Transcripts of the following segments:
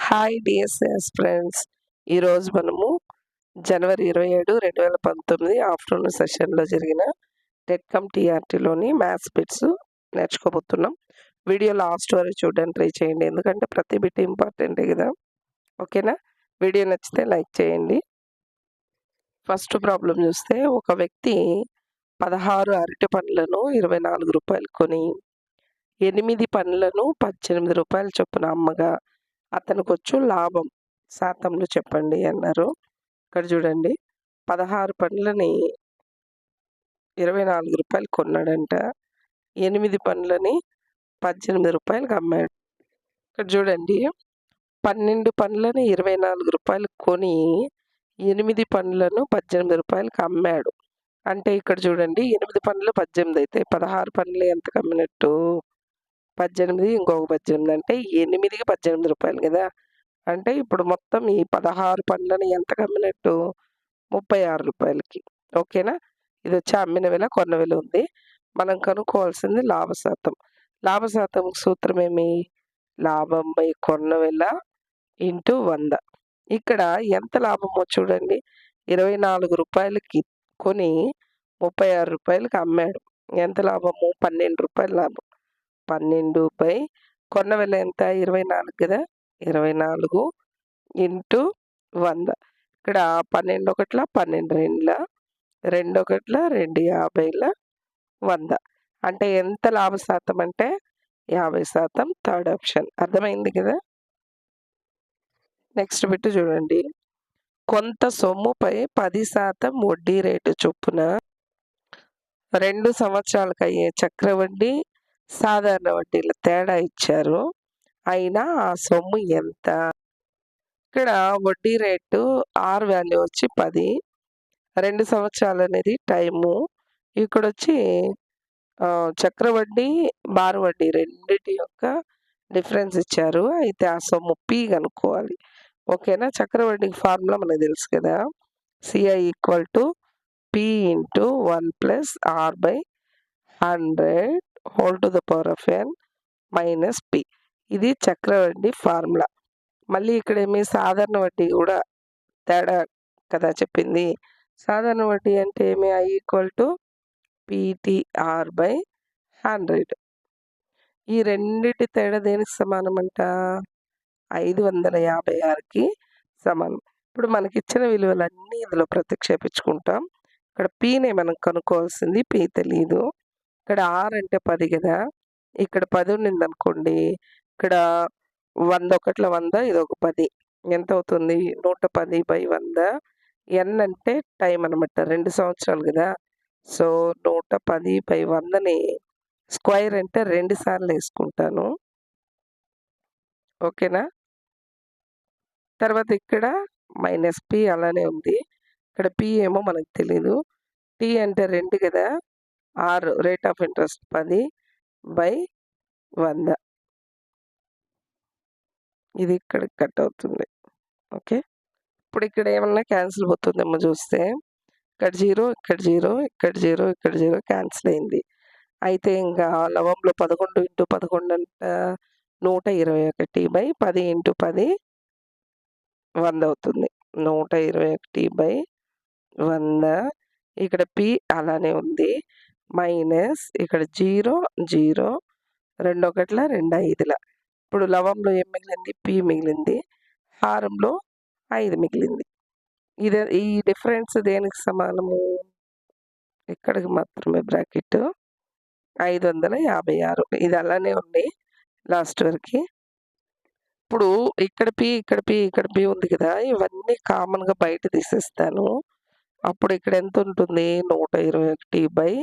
Hi DSS friends. ఈరోజు మనము జనవరి 27, 2019 afternoon సెషన్లో జరిగిన టెట్కమ్ టీఆర్టీలోని మ్యాథ్స్ బిట్స్ నేర్చుకోబోతున్నాం. వీడియో లాస్ట్ వరకు చూడడానికి ట్రై చేయండి, ఎందుకంటే ప్రతి బిట్ ఇంపార్టెంటే కదా. ఓకేనా? వీడియో నచ్చితే లైక్ చేయండి. ఫస్ట్ ప్రాబ్లం చూస్తే, ఒక వ్యక్తి 16 అరటి పండ్లను 24 రూపాయలు కొని 8 పండ్లను 18 రూపాయల చొప్పున అమ్మగా అతనికి వచ్చు లాభం శాతంలో చెప్పండి అన్నారు. ఇక్కడ చూడండి, 16 పండ్లని 24 రూపాయలు కొన్నాడంట, 8 పండ్లని 18 రూపాయలకి అమ్మాడు. ఇక్కడ చూడండి, 12 పండ్లని 24 రూపాయలు కొని 8 పండ్లను 18 రూపాయలకి అమ్మాడు. అంటే ఇక్కడ చూడండి, 8 పండ్లు 18 అయితే 16 పండ్లు ఎంతకు అమ్మినట్టు? 18, ఇంకొక 18 అంటే 8కి 18 రూపాయలు కదా. అంటే ఇప్పుడు మొత్తం ఈ 16 పండ్లని ఎంతకు అమ్మినట్టు? 36 రూపాయలకి. ఓకేనా? ఇది వచ్చి అమ్మిన వెల, కొన్న వెల ఉంది. మనం కనుక్కోవాల్సింది లాభ శాతం. లాభ శాతం సూత్రం ఏమి? లాభం బై కొన్న వెల ఇంటూ 100. ఇక్కడ ఎంత లాభమో చూడండి, 24 రూపాయలకి కొని 36 రూపాయలకి అమ్మాడు. ఎంత లాభము? 12 రూపాయల లాభం. 12 బై కొన్న వెల ఎంత? 24 కదా. 24 ఇంటూ 100. ఇక్కడ 12 ఒకట్ల 12 రెండ్ల, 2 ఒకట్ల 2 50ల 100. అంటే ఎంత లాభ శాతం అంటే 50%. Third option. అర్థమైంది కదా. నెక్స్ట్ బిట్ చూడండి, కొంత సొమ్ముపై 10% వడ్డీ రేటు చొప్పున 2 సంవత్సరాలకు అయ్యే చక్రవడ్డీ, సాధారణ వడ్డీల తేడా ఇచ్చారు. అయినా ఆ సొమ్ము ఎంత? ఇక్కడ వడ్డీ రేటు ఆర్ వాల్యూ వచ్చి 10, 2 సంవత్సరాలు అనేది టైము. ఇక్కడ వచ్చి చక్రవడ్డీ, బారు వడ్డీ రెండింటి యొక్క డిఫరెన్స్ ఇచ్చారు. అయితే ఆ సొమ్ము పి కనుక్కోవాలి. ఓకేనా? చక్రవడ్డీకి ఫార్ములా మనకు తెలుసు కదా, CI equal to P into 1 plus R by 100 whole to the power of n minus P. ఇది చక్రవడ్డీ ఫార్ములా. మళ్ళీ ఇక్కడ ఏమి? సాధారణ వడ్డీ కూడా తేడా కదా చెప్పింది. సాధారణ వడ్డీ అంటే ఏమి? I equal to PTR by 100. ఈ రెండింటి తేడా దేనికి సమానం అంట? 556కి సమానం. ఇప్పుడు మనకి ఇచ్చిన విలువలన్నీ ఇందులో ప్రతిక్షేపించుకుంటాం. ఇక్కడ పీనే మనం కనుక్కోవాల్సింది, పీ తెలియదు. ఇక్కడ ఆర్ అంటే 10 కదా, ఇక్కడ 10 ఉండింది అనుకోండి, ఇక్కడ 100 ఒకట్ల 100, ఇది ఒక 10. ఎంత అవుతుంది? 110 బై 100. ఎన్ అంటే టైం అనమాట, 2 సంవత్సరాలు కదా. సో 110 బై 100ని స్క్వైర్ అంటే 2 సార్లు వేసుకుంటాను. ఓకేనా? తర్వాత ఇక్కడ మైనస్ పి అలానే ఉంది. ఇక్కడ పి ఏమో మనకు తెలీదు. టీ అంటే 2 కదా, R rate of interest 10 by 100. ఇది ఇక్కడ కట్ అవుతుంది. ఓకే. ఇప్పుడు ఇక్కడ ఏమన్నా క్యాన్సిల్ పోతుందేమో చూస్తే, ఇక్కడ 0, ఇక్కడ 0, ఇక్కడ 0, ఇక్కడ 0 క్యాన్సిల్ అయింది. అయితే ఇంకా లవంలో 11 ఇంటూ 11 అంట 121 బై 10 ఇంటూ 10 100 అవుతుంది. 121 బై 100. ఇక్కడ పి అలానే ఉంది. మైనస్ ఇక్కడ 0, 0, 2 ఒకట్ల 2 5ల. ఇప్పుడు లవంలో ఏం మిగిలింది? పి మిగిలింది. హారంలో 5 మిగిలింది. ఈ డిఫరెన్స్ దేనికి సమానము? ఇక్కడికి మాత్రమే బ్రాకెట్ 556. ఇది అలానే ఉంది లాస్ట్ వరకు. ఇప్పుడు ఇక్కడ పి, ఇక్కడ పి, ఇక్కడ పి ఉంది కదా, ఇవన్నీ కామన్గా బయట తీసేస్తాను. అప్పుడు ఇక్కడ ఎంత ఉంటుంది? 121 బై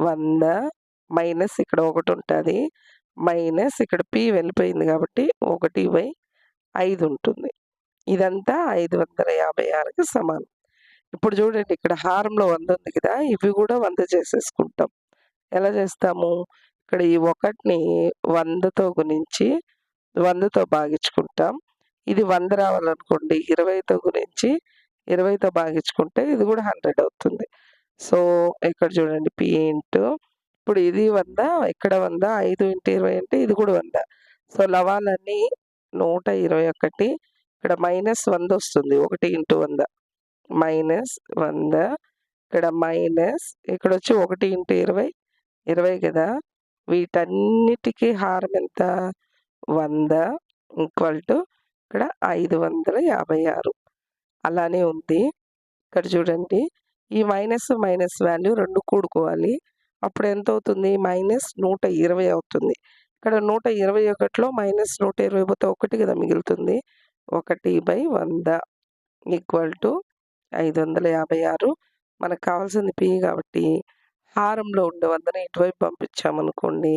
100 మైనస్ ఇక్కడ 1 ఉంటుంది, మైనస్ ఇక్కడ పి వెళ్ళిపోయింది కాబట్టి 1 బై 5 ఉంటుంది. ఇదంతా 556కి సమానం. ఇప్పుడు చూడండి, ఇక్కడ హారంలో 100 ఉంది కదా, ఇవి కూడా 100 చేసేసుకుంటాం. ఎలా చేస్తాము? ఇక్కడ ఈ 1ని 100తో గుణించి 100తో భాగించుకుంటాం. ఇది 100 రావాలనుకోండి, 20తో గుణించి 20తో భాగించుకుంటే ఇది కూడా 100 అవుతుంది. సో ఇక్కడ చూడండి, పి ఇంటూ, ఇప్పుడు ఇది 100, ఇక్కడ 100, 5 ఇంటూ 20 అంటే ఇది కూడా 100. సో లవాలన్నీ 121 ఇక్కడ -100 వస్తుంది. 1 × 100 -100 ఇక్కడ మైనస్ ఇక్కడొచ్చి 1 × 20 20 కదా! వీటన్నిటికి హారం ఎంత? 100 ఇక్కడ 556 అలానే ఉంది. ఇక్కడ చూడండి ఈ మైనస్ వాల్యూ 2 కూడుకోవాలి. అప్పుడు ఎంత అవుతుంది? -120 అవుతుంది. ఇక్కడ 121లో -120 పోతే 1 కదా మిగులుతుంది. 1/100 556 మనకు కావాల్సింది P కాబట్టి హారంలో ఉండే 100ని ఇటువైపు పంపించామనుకోండి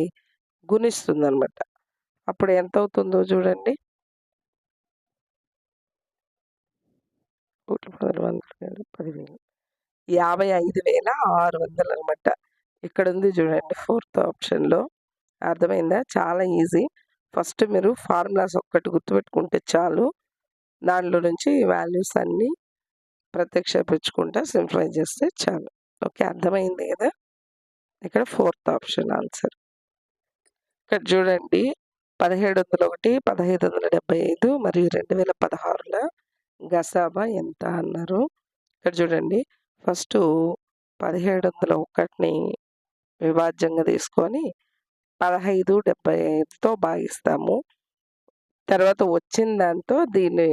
గుణిస్తుందనమాట. అప్పుడు ఎంత అవుతుందో చూడండి. 55,600 అనమాట. ఇక్కడ ఉంది చూడండి 4th ఆప్షన్‌లో. అర్థమైందా? చాలా ఈజీ. ఫస్ట్ మీరు ఫార్ములాస్ ఒక్కటి గుర్తుపెట్టుకుంటే చాలు. దాంట్లో నుంచి వాల్యూస్ అన్నీ ప్రత్యక్షపించుకుంటా సింప్లిఫై చేస్తే చాలు. ఓకే, అర్థమైంది కదా? ఇక్కడ 4th ఆప్షన్ ఆన్సర్. ఇక్కడ చూడండి 1701, 1575 మరియు 2016ల గసాబా ఎంత అన్నారు. ఇక్కడ చూడండి ఫస్ట్ 1701ని విభాజ్యంగా తీసుకొని 1575తో భాగిస్తాము. తర్వాత వచ్చిన దాంతో దీన్ని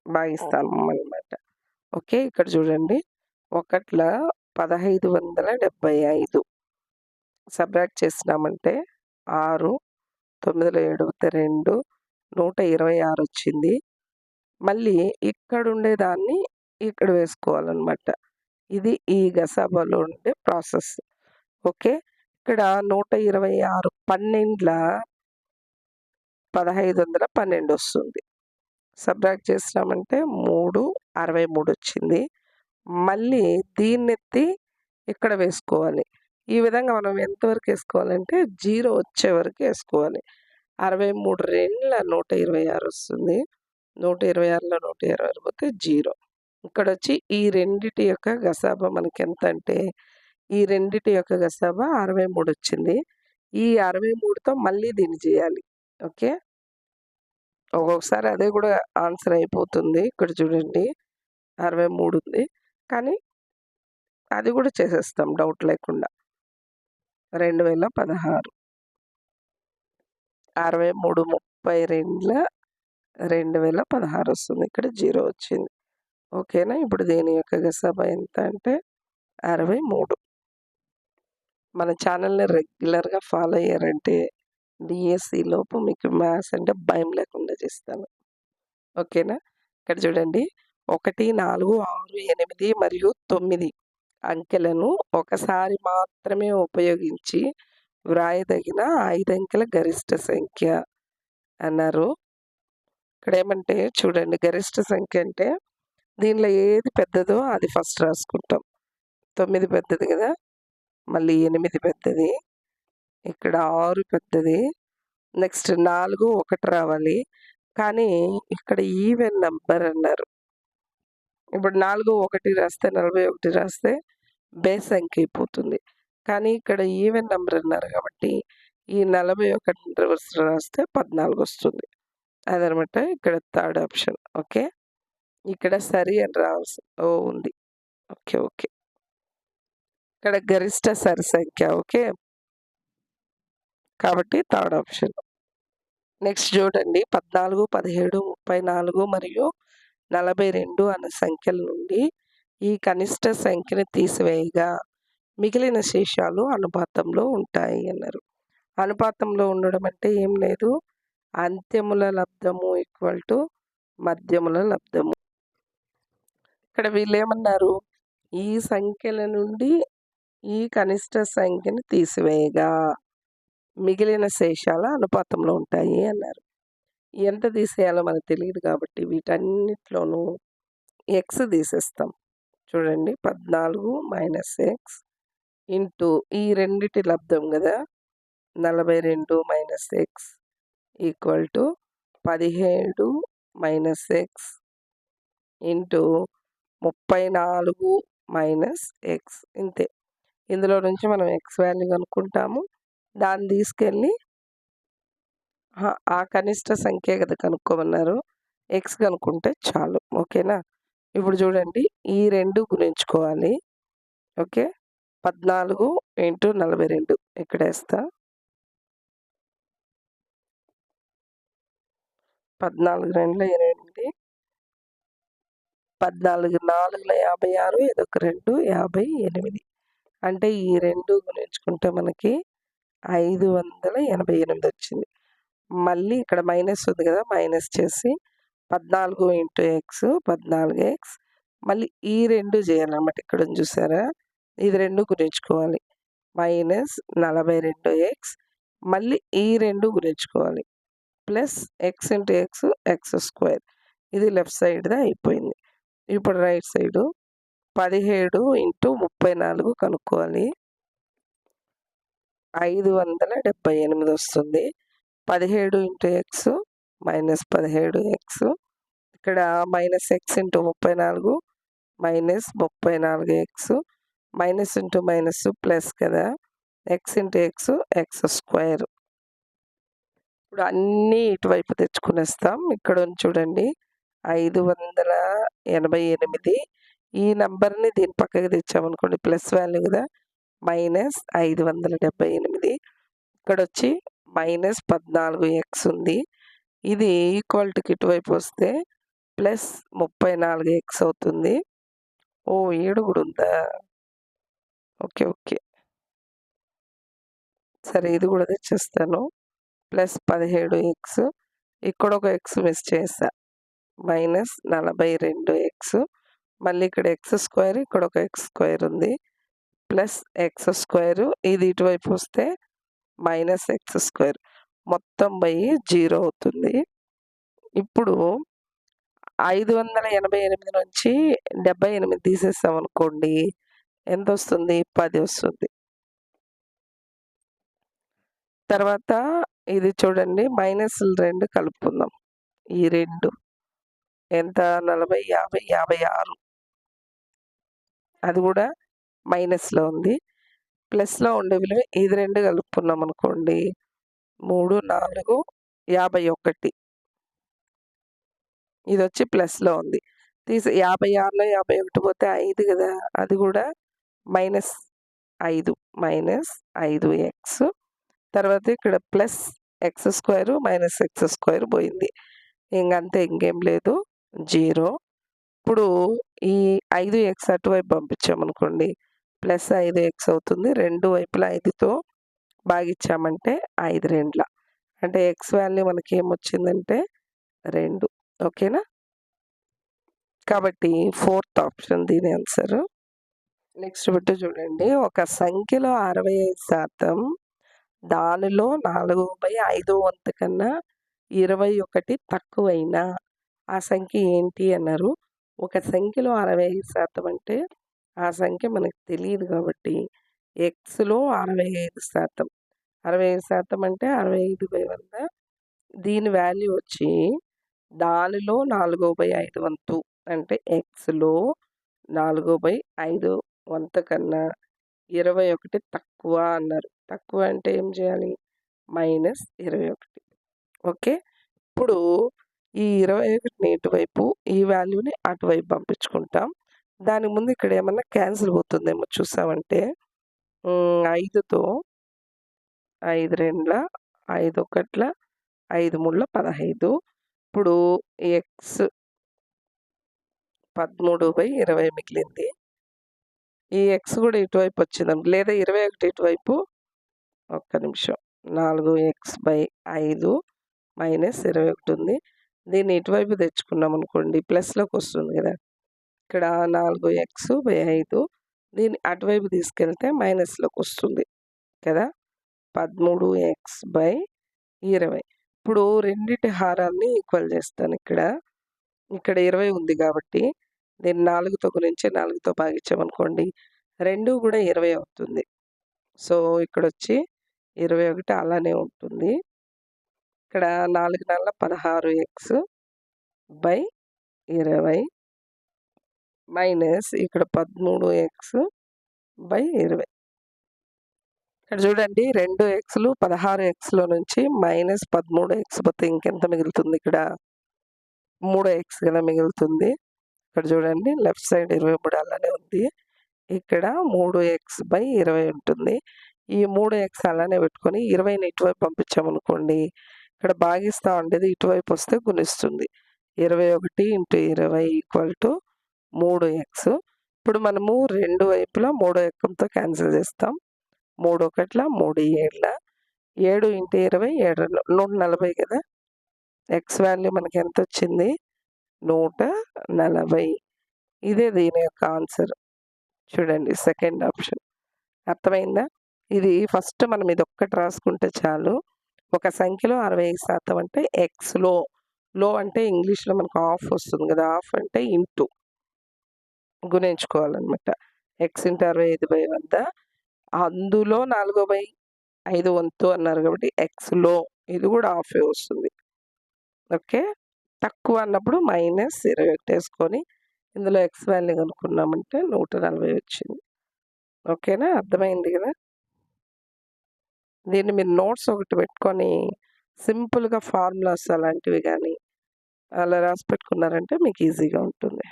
భాగిస్తాము అన్నమాట. ఓకే, ఇక్కడ చూడండి 1ల 1575 సబ్ట్రాక్ట్ చేసినామంటే 6, 9లో 7 2, 126 వచ్చింది. మళ్ళీ ఇక్కడ ఉండేదాన్ని ఇక్కడ వేసుకోవాలన్నమాట. ఇది ఈ గసాబాలో ఉండే ప్రాసెస్. ఓకే, ఇక్కడ 126 12ల 1512 వస్తుంది. సబ్ట్రాక్ట్ చేసినామంటే 3, 63 వచ్చింది. మళ్ళీ దీన్నెత్తి ఇక్కడ వేసుకోవాలి. ఈ విధంగా మనం ఎంతవరకు వేసుకోవాలంటే 0 వచ్చే వరకు వేసుకోవాలి. 63 2ల 126 వస్తుంది. 126లో 126 పోతే 0. ఇక్కడ వచ్చి ఈ రెండిటి యొక్క గసాబా మనకి ఎంత అంటే ఈ రెండిటి యొక్క గసాబా 63 వచ్చింది. ఈ 63తో మళ్ళీ దీన్ని చేయాలి. ఓకే, ఒక్కొక్కసారి అదే కూడా ఆన్సర్ అయిపోతుంది. ఇక్కడ చూడండి 63 ఉంది, కానీ అది కూడా చేసేస్తాం డౌట్ లేకుండా. 2016 63 32ల 2016 వస్తుంది. ఇక్కడ 0 వచ్చింది. ఓకేనా? ఇప్పుడు దీని యొక్క గసాబా ఎంత అంటే 63. మన ఛానల్ని రెగ్యులర్గా ఫాలో అయ్యారంటే డిఎస్సి లోపు మీకు మ్యాథ్స్ అంటే భయం లేకుండా చేస్తాను. ఓకేనా? ఇక్కడ చూడండి 1, 4, 6, 8 మరియు 9 అంకెలను ఒకసారి మాత్రమే ఉపయోగించి వ్రాయదగిన 5 అంకెల గరిష్ట సంఖ్య అన్నారు. ఇక్కడ ఏమంటే చూడండి గరిష్ట సంఖ్య అంటే దీనిలో ఏది పెద్దదో అది ఫస్ట్ రాసుకుంటాం. 9 పెద్దది కదా, మళ్ళీ 8 పెద్దది, ఇక్కడ 6 పెద్దది, నెక్స్ట్ 4 1 రావాలి. కానీ ఇక్కడ ఈవెన్ నంబర్ అన్నారు. ఇప్పుడు 4 1 రాస్తే 41 రాస్తే బేస్ సంఖ్య అయిపోతుంది. కానీ ఇక్కడ ఈవెన్ నంబర్ అన్నారు కాబట్టి ఈ 41 రివర్స్ రాస్తే 14 వస్తుంది. అదనమాట ఇక్కడ థర్డ్ ఆప్షన్. ఓకే, ఇక్కడ సరి అని రావాల్సి ఉంది. ఓకే ఓకే, ఇక్కడ గరిష్ట సరి సంఖ్య. ఓకే, కాబట్టి థర్డ్ ఆప్షన్. నెక్స్ట్ చూడండి 14, 17, 34 మరియు 42 అనే సంఖ్యల నుండి ఈ కనిష్ట సంఖ్యను తీసివేయగా మిగిలిన శేషాలు అనుపాతంలో ఉంటాయి అన్నారు. అనుపాతంలో ఉండడం అంటే ఏం లేదు, అంత్యముల లబ్ధము ఈక్వల్ టు మధ్యముల లబ్ధము. ఇక్కడ వీళ్ళు ఏమన్నారు, ఈ సంఖ్యల నుండి ఈ కనిష్ట సంఖ్యను తీసివేయగా మిగిలిన శేషాలు అనుపాతంలో ఉంటాయి అన్నారు. ఎంత తీసేయాలో మనకు తెలియదు కాబట్టి వీటన్నిటిలోనూ ఎక్స్ తీసేస్తాం. చూడండి 14 - x ఇంటూ ఈ రెండిటి లబ్ధం కదా 42 - x equal to 17 - x into 34 - x. ఇంతే. ఇందులో నుంచి మనం ఎక్స్ వాల్యూ కనుక్కుంటాము. దాన్ని తీసుకెళ్ళి ఆ కనిష్ట సంఖ్యే కదా కనుక్కోమన్నారు. ఎక్స్ కనుక్కుంటే చాలు. ఓకేనా? ఇప్పుడు చూడండి ఈ 2 గుణించుకోవాలి. ఓకే. 14 × 42 ఇక్కడేస్తా. 14 2 28 14 4 56 ఇదొక 2 58 అంటే ఈ 2 గుణించుకుంటే మనకి 588 వచ్చింది. మళ్ళీ ఇక్కడ మైనస్ ఉంది కదా! మైనస్ చేసి 14 × x 14x మళ్ళీ ఈ 2 చేయాలన్నమాట. ఇక్కడ ఉంది చూసారా? ఇది 2 గుణించుకోవాలి. మైనస్ 42x మళ్ళీ ఈ 2 గుణించుకోవాలి. ప్లస్ x × x² ఇది లెఫ్ట్ సైడ్‌ది అయిపోయింది. ఇప్పుడు రైట్ సైడు 17 × 34 కనుక్కోవాలి. 578 వస్తుంది. 17 × x మైనస్ 17x ఇక్కడ minus x × 34 minus 34x minus into minus plus కదా! x × x² ఇప్పుడు అన్నీ ఇటువైపు తెచ్చుకునేస్తాం. ఇక్కడ ఉంది చూడండి 588 ఈ నంబర్‌ని దీని పక్కకి తెచ్చామనుకోండి ప్లస్ వాల్యూ కదా! మైనస్ 578 ఇక్కడొచ్చి మైనస్ 14x ఉంది. ఇది ఈక్వాలిటీకి ఇటువైపు వస్తే ప్లస్ 34x అవుతుంది. ఓహ్! 7 కూడా ఉందా? ఓకే. ఓకే. సరే ఇది కూడా తెచ్చేస్తాను. ప్లస్ 17x ఇక్కడొక x మిస్ చేశా. మైనస్ 42x మళ్ళీ ఇక్కడ x² ఇక్కడొక x² ఉంది. ప్లస్ x² ఇది ఇటువైపు వస్తే మైనస్ x² మొత్తం బై 0 అవుతుంది. ఇప్పుడు 588 నుంచి 78 తీసేసామనుకోండి ఎంతొస్తుంది? 10 వస్తుంది. తర్వాత ఇది చూడండి మైనస్‌లు 2 కలుపుకుందాం. ఈ 2 ఎంత 40, 50, 56 అది కూడా మైనస్‌లో ఉంది. ప్లస్‌లో ఉండే విలువ ఇది 2 కలుపుకున్నాం అనుకోండి 3, 4, 51 ఇదొచ్చి ప్లస్‌లో ఉంది. 56లో 51 పోతే 5 కదా! అది కూడా మైనస్ 5 మైనస్ 5x తర్వాత ఇక్కడ ప్లస్ x² మైనస్ x² పోయింది. ఇంకంతే ఇంకేం లేదు 0. ఇప్పుడు ఈ 5x అటువైపు పంపించామనుకోండి ప్లస్ 5x అవుతుంది. రెండు వైపులా 5తో భాగించామంటే 5 రెండ్ల అంటే x వాల్యూ మనకి ఏమొచ్చిందంటే 2. ఓకేనా? కాబట్టి ఫోర్త్ ఆప్షన్ దీని ఆన్సర్. నెక్స్ట్ బిట్ చూడండి. ఒక సంఖ్యలో 65% దానిలో 4/5 వంతు కన్నా 21 తక్కువైనా ఆ సంఖ్య ఏంటి అన్నారు. ఒక సంఖ్యలో 65% అంటే ఆ సంఖ్య మనకు తెలీదు కాబట్టి ఎక్స్‌లో 65% 65% అంటే 65/100 దీని వాల్యూ వచ్చి దానిలో 4/5 వంతు అంటే ఎక్స్‌లో 4/5 వంతు కన్నా 21 తక్కువ అన్నారు. తక్కువ అంటే ఏం చేయాలి? మైనస్ 21. ఓకే. ఇప్పుడు ఈ 21ని ఇటువైపు ఈ వాల్యూని అటువైపు పంపించుకుంటాం. దానికి ముందు ఇక్కడ ఏమన్నా క్యాన్సిల్ పోతుందేమో చూసామంటే 5తో 5 రెండ్ల 5 ఒకట్ల 5 మూడుల 15 ఇప్పుడు ఎక్స్ 13/20 మిగిలింది. ఈ ఎక్స్ కూడా ఇటువైపు వచ్చిందాం లేదా 21 ఇటువైపు ఒక్క నిమిషం 4x/5 మైనస్ 21 ఉంది. దీన్ని ఇటువైపు తెచ్చుకున్నాం అనుకోండి ప్లస్‌లోకి వస్తుంది కదా! ఇక్కడ 4x/5 దీన్ని అటువైపు తీసుకెళ్తే మైనస్‌లోకి వస్తుంది కదా! 13x/20 ఇప్పుడు రెండిటి హారాన్ని ఈక్వల్ చేస్తాను ఇక్కడ. ఇక్కడ 20 ఉంది కాబట్టి దీన్ని 4తో గుణించి 4తో భాగించామనుకోండి 2 కూడా 20 అవుతుంది. సో ఇక్కడొచ్చి 21 అలానే ఉంటుంది. ఇక్కడ 4 4 16x/20 మైనస్ ఇక్కడ 13x/20 ఇక్కడ చూడండి 2 16 నుంచి -13 పోతే ఇంకెంత మిగులుతుంది ఇక్కడ? 3 కదా మిగులుతుంది. ఇక్కడ చూడండి లెఫ్ట్ సైడ్ 23 అలానే ఉంది. ఇక్కడ 3x/20 ఉంటుంది. ఈ 3x అలానే పెట్టుకొని 20ని ఇటువైపు పంపించామనుకోండి, ఇక్కడ భాగిస్తా ఉండేది ఇటువైపు వస్తే గుణిస్తుంది. 21 × 20 = 3x. ఇప్పుడు మనము రెండు వైపులా 3 ఎక్కంతో క్యాన్సిల్ చేస్తాం. 3 1 3 7 7 × 20 7 140 కదా. ఎక్స్ వాల్యూ మనకి ఎంత వచ్చింది? 140. ఇదే దీని యొక్క ఆన్సర్. చూడండి సెకండ్ ఆప్షన్. అర్థమైందా? ఇది ఫస్ట్ మనం ఇదొక్కటి రాసుకుంటే చాలు. ఒక సంఖ్యలో 65% అంటే ఎక్స్‌లో, లో అంటే ఇంగ్లీష్‌లో మనకు హాఫ్ వస్తుంది కదా. హాఫ్ అంటే ఇంటూ గుణించుకోవాలన్నమాట. ఎక్స్ × 65/100 అందులో 4/5 వంతు అన్నారు కాబట్టి ఎక్స్‌లో ఇది కూడా హాఫే వస్తుంది. ఓకే. తక్కువ అన్నప్పుడు -21 వేసుకొని ఇందులో ఎక్స్ వాల్యూ కనుక్కున్నామంటే 140 వచ్చింది. ఓకేనా? అర్థమైంది కదా. దీన్ని మీరు నోట్స్ ఒకటి పెట్టుకొని సింపుల్‌గా ఫార్ములాస్ అలాంటివి కానీ అలా రాసి పెట్టుకున్నారంటే మీకు ఈజీగా ఉంటుంది.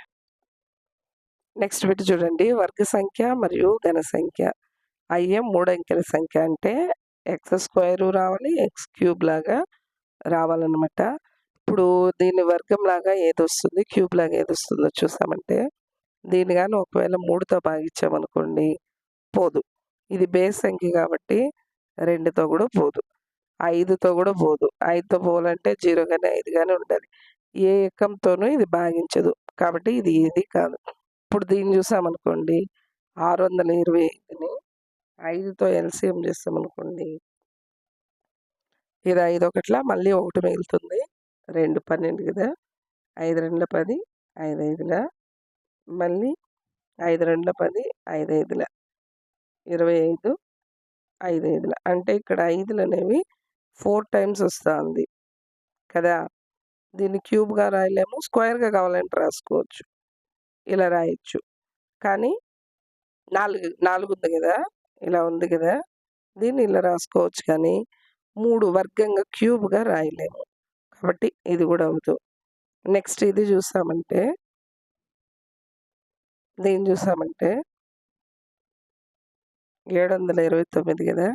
నెక్స్ట్ బిట్ చూడండి. వర్గ సంఖ్య మరియు ఘన సంఖ్య. ఐఎం 3 అంకెల సంఖ్య అంటే x² రావాలి, x³ లాగా రావాలన్నమాట. ఇప్పుడు దీని వర్గం లాగా ఏదొస్తుంది, క్యూబ్ లాగా ఏదొస్తుందో చూసామంటే, దీన్ని గాని ఒకవేళ 3తో భాగించామనుకోండి పోదు. ఇది బేస్ సంఖ్య కాబట్టి 2తో కూడా పోదు. 5తో కూడా పోదు. 5తో పోవాలంటే 0 గాని 5 గాని ఉండాలి. ఏ ఎక్కంతోనూ ఇది భాగించదు. కాబట్టి ఇది ఏది కాదు. ఇప్పుడు దీన్ని చూసామనుకోండి 625ని 5తో ఎల్సిఎం చేస్తామనుకోండి, ఇది 5 1 మళ్ళీ 1 మిగులుతుంది. 2 12 కదా. 5 2 10, 5 5 మళ్ళీ 5 2 10, 5 5 25, 5 5 అంటే ఇక్కడ 5లు అనేవి 4 టైమ్స్ వస్తుంది కదా. దీన్ని క్యూబ్‌గా రాయలేము, స్క్వేర్‌గా కావాలంటే రాసుకోవచ్చు. ఇలా రాయొచ్చు. కానీ 4 ఉంది కదా, ఇలా ఉంది కదా, దీన్ని ఇలా రాసుకోవచ్చు కానీ 3 వర్గంగా క్యూబ్‌గా రాయలేము. కాబట్టి ఇది కూడా అవ్వదు. నెక్స్ట్ ఇది చూసామంటే, దీన్ని చూసామంటే 729 కదా.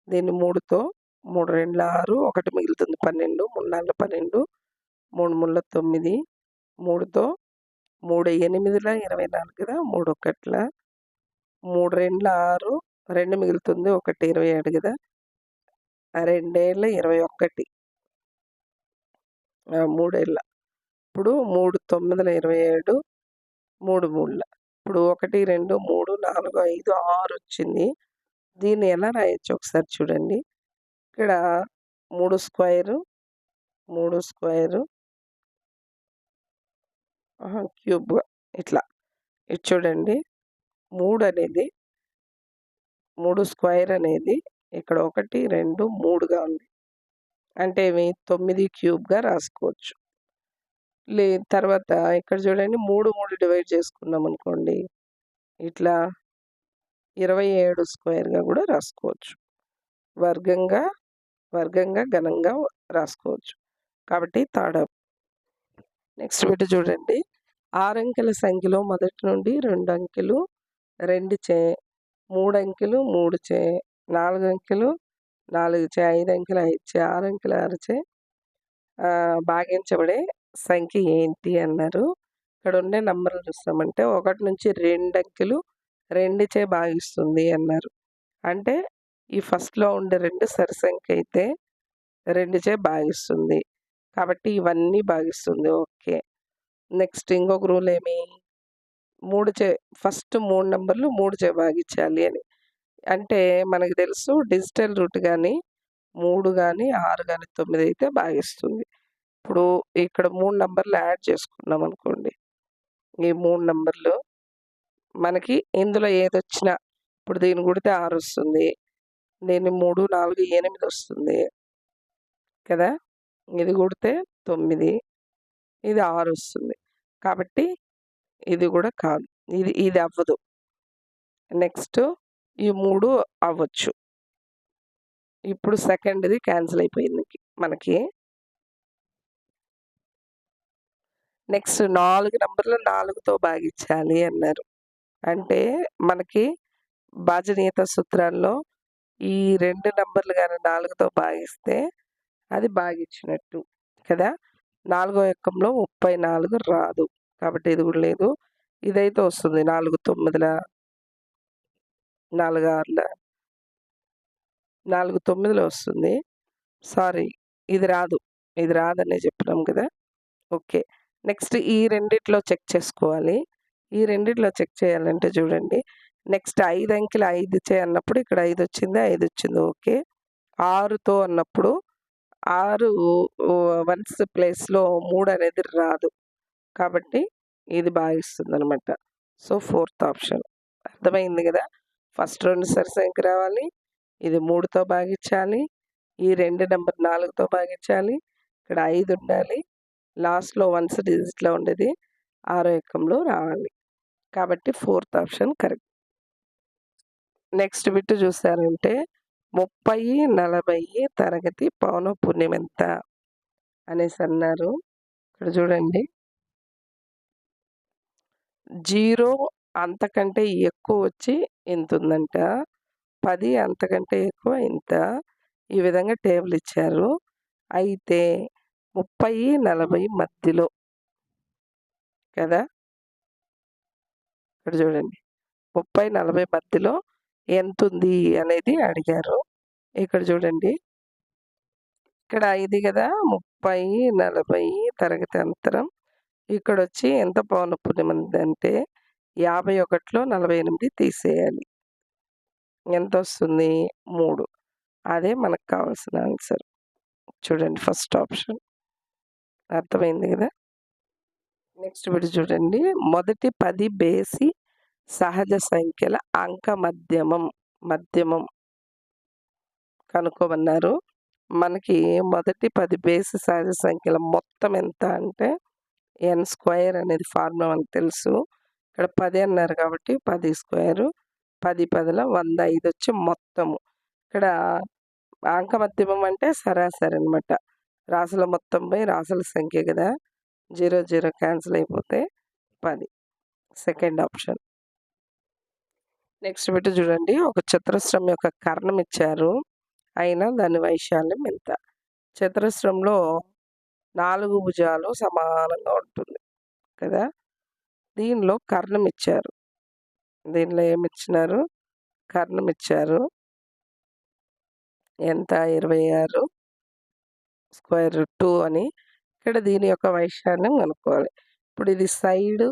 దీన్ని 3తో 3 2 6, 1 మిగులుతుంది 12, 3 4 12, 3 3 9, 3తో 3 8 24 కదా, 3 1 3 2 6, 2 మిగులుతుంది 1 27 కదా, 2 21, 3 ఇప్పుడు 3 9 27, 3 3 ఇప్పుడు 1 2 3 4 5 6 వచ్చింది. దీన్ని ఎలా రాయొచ్చు ఒకసారి చూడండి. ఇక్కడ 3 స్క్వేరు క్యూబ్ ఇట్లా. ఇది చూడండి 3 అనేది 3 స్క్వేర్ అనేది ఇక్కడ 1 2 3గా ఉంది. అంటే ఇవి 9 క్యూబ్‌గా రాసుకోవచ్చు. తర్వాత ఇక్కడ చూడండి 3 3 డివైడ్ చేసుకున్నాం అనుకోండి, ఇట్లా 27 స్క్వేర్‌గా కూడా రాసుకోవచ్చు. వర్గంగా ఘనంగా రాసుకోవచ్చు. కాబట్టి థర్డ్ ఆప్షన్. నెక్స్ట్ బిట్ చూడండి. 6 అంకెల సంఖ్యలో మొదటి నుండి 2 అంకెలు 2 చే, 3 అంకెలు 3 చే, 4 అంకెలు 4 చే, 5 అంకెలు 5 చే, 6 అంకెలు 6 చే భాగించబడే సంఖ్య ఏంటి అన్నారు. ఇక్కడ ఉండే నంబర్లు చూస్తామంటే 1 నుంచి 2 అంకెలు 2 చే భాగిస్తుంది అన్నారు. అంటే ఈ ఫస్ట్‌లో ఉండే 2 సరి సంఖ్య అయితే 2 చే భాగిస్తుంది. కాబట్టి ఇవన్నీ భాగిస్తుంది. ఓకే. నెక్స్ట్ ఇంకొక రూల్ ఏమి? 3 చే ఫస్ట్ 3 నంబర్లు 3 చే భాగించాలి అని. అంటే మనకు తెలుసు డిజిటల్ రూట్ గాని 3 గాని 6 గాని 9 అయితే భాగిస్తుంది. ఇప్పుడు ఇక్కడ 3 నంబర్లు యాడ్ చేసుకున్నాం అనుకోండి. ఈ 3 నంబర్లు మనకి ఇందులో ఏదొచ్చినా ఇప్పుడు దీన్ని కూడితే 6 వస్తుంది. దీన్ని 3 4 8 వస్తుంది కదా. ఇది కూడితే 9, ఇది 6 వస్తుంది. కాబట్టి ఇది కూడా కాదు. ఇది అవ్వదు. నెక్స్ట్ ఈ 3 అవ్వచ్చు. ఇప్పుడు సెకండ్‌ది క్యాన్సిల్ అయిపోయింది మనకి. నెక్స్ట్ 4 నంబర్‌లు 4తో భాగించాలి అన్నారు. అంటే మనకి భాజనీయత సూత్రాల్లో ఈ 2 నంబర్‌లు గాని 4తో భాగిస్తే అది భాగించినట్టు కదా! నాలుగో ఎక్కంలో 34 రాదు. కాబట్టి ఇది కూడా లేదు. ఇదైతే వస్తుంది 4 9ల 4 6ల 4 9ల వస్తుంది. సారీ, ఇది రాదు. ఇది రాదనే చెప్పినాం కదా! ఓకే. నెక్స్ట్ ఈ రెండిట్లో చెక్ చేసుకోవాలి. ఈ రెండిట్లో చెక్ చేయాలంటే చూడండి. నెక్స్ట్ 5 అంకెలు 5 అన్నప్పుడు ఇక్కడ 5 వచ్చిందా? 5 వచ్చింది. ఓకే. 6తో అన్నప్పుడు 6 వన్స్ ప్లేస్‌లో 3 అనేది రాదు. కాబట్టి ఇది భాగిస్తుందనమాట. So, fourth option. అర్థమైంది గదా! ఫస్ట్ 2 సరి సంఖ్య రావాలి. ఇది 3తో భాగించాలి. ఈ 2 నంబర్ 4తో భాగించాలి. ఇక్కడ 5 ఉండాలి. లాస్ట్‌లో వన్స్ డిజిట్‌లో ఉండేది ఆరో ఎక్కంలో రావాలి. కాబట్టి fourth option correct. Next bit చూసారంటే 30, 40 తరగతి పౌనఃపున్యం ఎంత అనేసి అన్నారు. ఇక్కడ చూడండి. 0 అంతకంటే ఎక్కువ వచ్చి ఇంతుందంట. 10 అంతకంటే ఎక్కువ ఇంత. ఈ విధంగా టేబుల్ ఇచ్చారు. అయితే 30, 40 మధ్యలో కదా! ఇక్కడ చూడండి. 30, 40 మధ్యలో ఎంతుంది అనేది అడిగారు. ఇక్కడ చూడండి. ఇక్కడ ఇది కదా! 30, 40 తరగతి అంతరం. ఇక్కడొచ్చి ఎంత పౌనఃపున్యం ఉందంటే 51లో 48 తీసేయాలి. ఎంతొస్తుంది? 3. అదే మనకు కావాల్సిన ఆన్సర్. చూడండి ఫస్ట్ ఆప్షన్. అర్థమైంది గదా! నెక్స్ట్ బిట్ చూడండి. మొదటి 10 బేసి సహజ సంఖ్యల అంక మధ్యమం కనుక్కోమన్నారు. మనకి మొదటి 10 బేసి సహజ సంఖ్యల మొత్తం ఎంత అంటే n² అనేది ఫార్ములా మనకు తెలుసు. ఇక్కడ 10 అన్నారు కాబట్టి 10². 10 10ల 105 వచ్చి మొత్తము. ఇక్కడ అంక మధ్యమం అంటే సరాసరి అనమాట. రాసుల మొత్తం బై రాసుల సంఖ్య కదా! 0 0 క్యాన్సిల్ అయిపోతే 10. Second option. నెక్స్ట్ బిట్ చూడండి. ఒక చతురస్రం యొక్క కర్ణం ఇచ్చారు. అయినా దాని వైశాల్యం ఎంత? చతురస్రంలో 4 భుజాలు సమానంగా ఉంటుంది కదా! దీనిలో కర్ణం ఇచ్చారు. దీనిలో ఏమిచ్చినారు? కర్ణం ఇచ్చారు. ఎంత? 26 స్క్వేర్ రూట్ 2 అని. ఇక్కడ దీని యొక్క వైశాల్యం కనుక్కోవాలి. ఇప్పుడు ఇది సైడు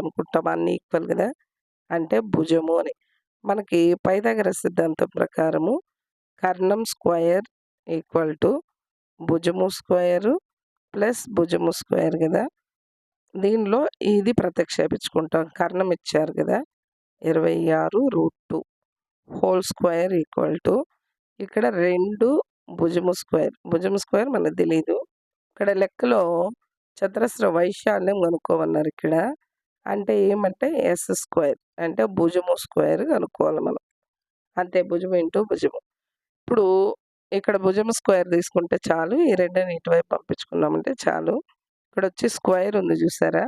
అనుకుంటాం. అన్నీ ఈక్వల్ కదా! అంటే భుజము అని. మనకి పైథాగరస్ సిద్ధాంతం ప్రకారము కర్ణం స్క్వేర్ ఈక్వల్ టు భుజము స్క్వేరు ప్లస్ భుజము స్క్వేర్ కదా! దీనిలో ఇది ప్రతిక్షేపించుకుంటాం. కర్ణం ఇచ్చారు కదా! 26√2 హోల్ స్క్వేర్ ఈక్వల్ టు ఇక్కడ 2 భుజము స్క్వేర్. భుజము స్క్వేర్ మనకు తెలీదు. ఇక్కడ లెక్కలో చతురస్ర వైశాల్యం కనుక్కోమన్నారు ఇక్కడ. అంటే ఏమంటే s² అంటే భుజము స్క్వేర్ కనుక్కోవాలి మనం. అంతే, భుజము ఇంటూ భుజము. ఇప్పుడు ఇక్కడ భుజము స్క్వేర్ తీసుకుంటే చాలు. ఈ రెండిని ఇటువైపు పంపించుకున్నామంటే చాలు. ఇక్కడొచ్చి స్క్వేర్ ఉంది చూసారా?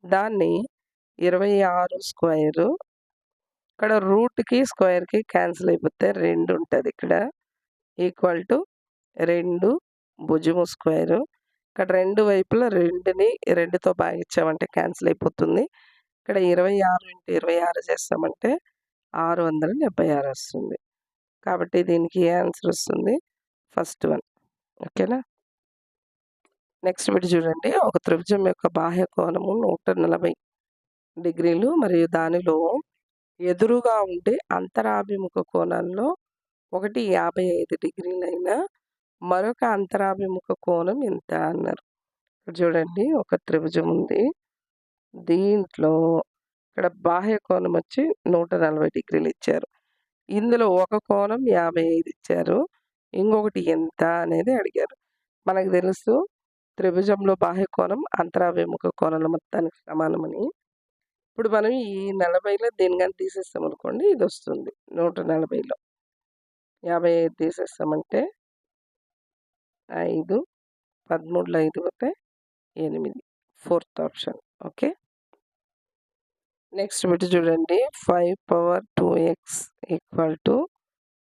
దాన్ని 26² ఇక్కడ రూట్‌కి, స్క్వేర్‌కి క్యాన్సిల్ అయిపోతే 2 ఉంటది ఇక్కడ. ఈక్వల్ టు 2 భుజము స్క్వేరు. ఇక్కడ 2 వైపులా 2ని 2తో భాగించామంటే క్యాన్సిల్ అయిపోతుంది. ఇక్కడ 26 × 26 చేస్తామంటే 676 వస్తుంది. కాబట్టి దీనికి ఏ ఆన్సర్ వస్తుంది? First one. ఓకేనా? నెక్స్ట్ బిట్ చూడండి. ఒక త్రిభుజం యొక్క బాహ్య కోణము 140 డిగ్రీలు మరియు దానిలో ఎదురుగా ఉండే అంతరాభిముఖ కోణంలో ఒకటి 55 డిగ్రీలైన మరొక అంతరాభిముఖ కోణం ఎంత అన్నారు. ఇక్కడ చూడండి, ఒక త్రిభుజం ఉంది. దీంట్లో ఇక్కడ బాహ్య కోణం వచ్చి 140 డిగ్రీలు ఇచ్చారు. ఇందులో ఒక కోణం 55 ఇచ్చారు. ఇంకొకటి ఎంత అనేది అడిగారు. మనకు తెలుసు త్రిభుజంలో బాహ్య కోణం అంతరాభిముఖ కోణాల మొత్తానికి సమానమని. ఇప్పుడు మనం ఈ 40లో దీన్ని గాని తీసేస్తామనుకోండి ఇదొస్తుంది 140లో. 55 తీసేస్తామంటే 5, 13లో 5 పోతే 8. Fourth option. Okay. Next bit చూడండి. 5 power 2x equal to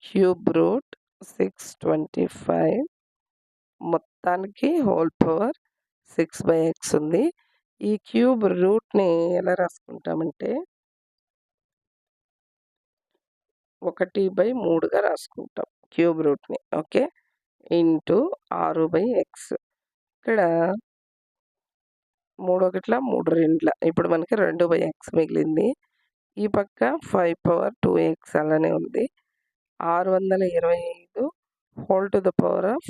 cube root 625 మొత్తానికి హోల్ పవర్ 6/x ఉంది. ఈ క్యూబ్ రూట్‌ని ఎలా రాసుకుంటామంటే 1/3గా రాసుకుంటాం క్యూబ్ రూట్‌ని. ఓకే. Into 6/x. ఇక్కడ 3 ఒకట్ల 3 రెండ్ల. ఇప్పుడు మనకి 2/x మిగిలింది. ఈ పక్క 5 పవర్ 2x అలానే ఉంది. 625 whole to the power of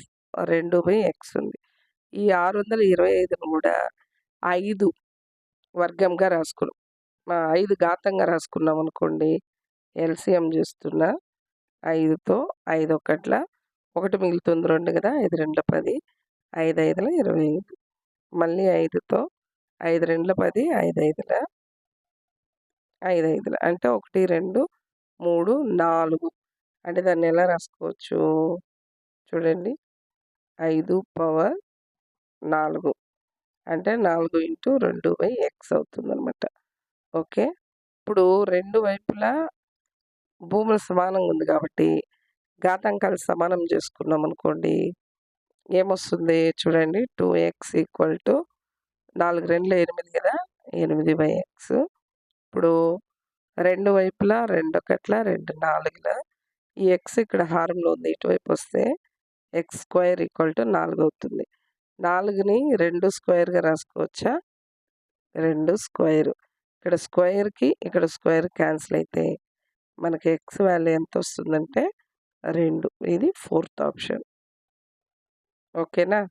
2/x ఉంది. ఈ 625ని కూడా 5 వర్గంగా రాసుకున్నాం. 5 ఘాతంగా రాసుకున్నాం అనుకోండి. ఎల్‌సీఎం చేస్తున్నా. 5తో 5 ఒకట్ల 1 మిగులుతుంది 2 కదా! 5 రెండ్ల 10, 5 ఐదుల 25. మళ్ళీ 5తో 5 రెండ్ల 10, 5 ఐదుల 5 ఐదుల అంటే 1, 2, 3, 4. అంటే దాన్ని ఎలా రాసుకోవచ్చు చూడండి. 5 పవర్ 4 అంటే 4 ఇంటూ 2/x అవుతుందనమాట. ఓకే. ఇప్పుడు రెండు వైపులా భూములు సమానంగా ఉంది కాబట్టి ఘాతాంకాలు సమానం చేసుకున్నాం అనుకోండి. ఏమొస్తుంది చూడండి. 2x ఈక్వల్ టు 4 రెండ్ల 8 కదా! 8/x. ఇప్పుడు రెండు వైపులా 2 ఒకట్ల 2 నాలుగుల ఈ x ఇక్కడ హారంలో ఉంది. ఇటువైపు వస్తే x స్క్వేర్ ఈక్వల్ టు 4 అవుతుంది. 4ని 2 స్క్వేర్‌గా రాసుకోవచ్చా? 2 స్క్వేర్. ఇక్కడ స్క్వేర్‌కి ఇక్కడ స్క్వేర్ క్యాన్సిల్ అయితే మనకి x వాల్యూ ఎంతొస్తుందంటే 2. ఇది ఫోర్త్ ఆప్షన్. ఓకేనా?